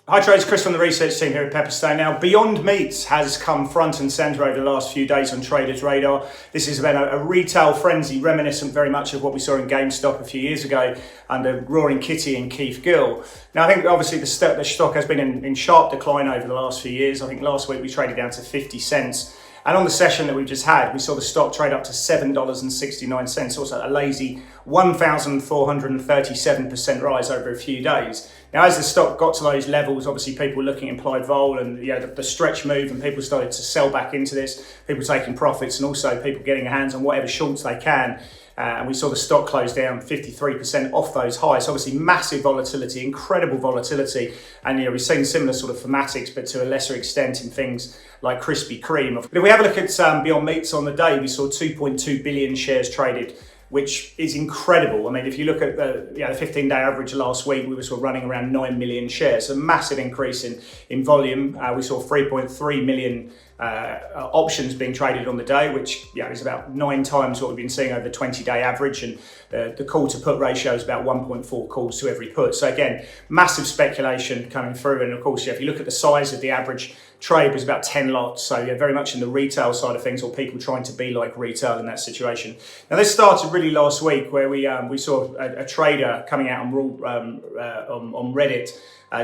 Hi traders, Chris from the research team here at Pepperstone. Now, Beyond Meats has come front and centre over the last few days on traders' radar. This is about a retail frenzy reminiscent very much of what we saw in GameStop a few years ago under Roaring Kitty and Keith Gill. Now, I think obviously the stock has been in sharp decline over the last few years. I think last week we traded down to 50 cents. And on the session that we've just had, we saw the stock trade up to $7.69, also a lazy 1,437% rise over a few days. Now, as the stock got to those levels, obviously people were looking at implied vol and the stretch move, and people started to sell back into this, people taking profits, and also people getting their hands on whatever shorts they can. And we saw the stock close down 53% off those highs. So obviously massive volatility, incredible volatility. And we've seen similar sort of thematics, but to a lesser extent in things like Krispy Kreme. But if we have a look at Beyond Meats on the day, we saw 2.2 billion shares traded, which is incredible. I mean, if you look at the 15-day average last week, we were sort of running around 9 million shares. So a massive increase in volume. We saw 3.3 million options being traded on the day, which is about 9 times what we've been seeing over the 20-day average, and the call to put ratio is about 1.4 calls to every put. So again, massive speculation coming through, and of course, if you look at the size of the average trade was about 10 lots, so very much in the retail side of things, or people trying to be like retail in that situation. Now, this started really last week, where we saw a trader coming out on Reddit,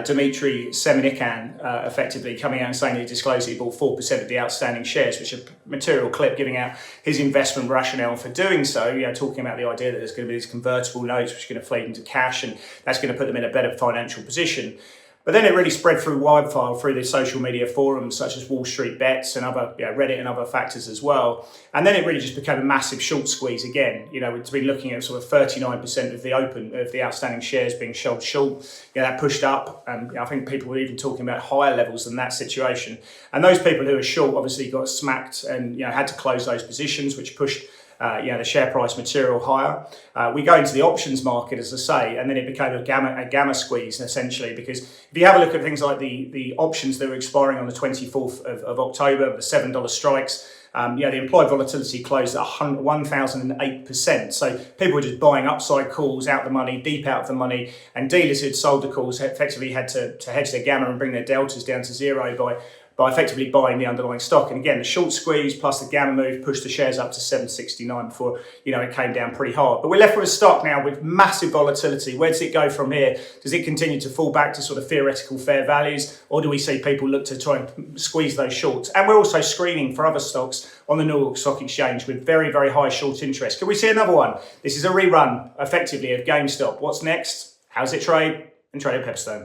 Dmitry Semenikan, effectively coming out and saying he disclosed he bought 4% of the outstanding shares, which is a material clip giving out his investment rationale for doing so, talking about the idea that there's going to be these convertible notes which are going to feed into cash, and that's going to put them in a better financial position. But then it really spread through wildfire through the social media forums such as Wall Street Bets and other Reddit and other factors as well. And then it really just became a massive short squeeze again. We've been looking at sort of 39% of the outstanding shares being sold short. That pushed up, and I think people were even talking about higher levels than that situation. And those people who are short obviously got smacked and had to close those positions, which pushed the share price material higher. We go into the options market, as I say, and then it became a gamma squeeze essentially, because if you have a look at things like the options that were expiring on the 24th of October, the $7 strikes, the implied volatility closed at 1,008%. So people were just buying upside calls out the money, deep out of the money, and dealers who'd sold the calls effectively had to hedge their gamma and bring their deltas down to zero by effectively buying the underlying stock. And again, the short squeeze plus the gamma move pushed the shares up to 769 before it came down pretty hard. But we're left with a stock now with massive volatility. Where does it go from here? Does it continue to fall back to sort of theoretical fair values, or do we see people look to try and squeeze those shorts? And we're also screening for other stocks on the New York Stock Exchange with very, very high short interest. Can we see another one? This is a rerun effectively of GameStop. What's next? How's it trade? And trade at Pepperstone.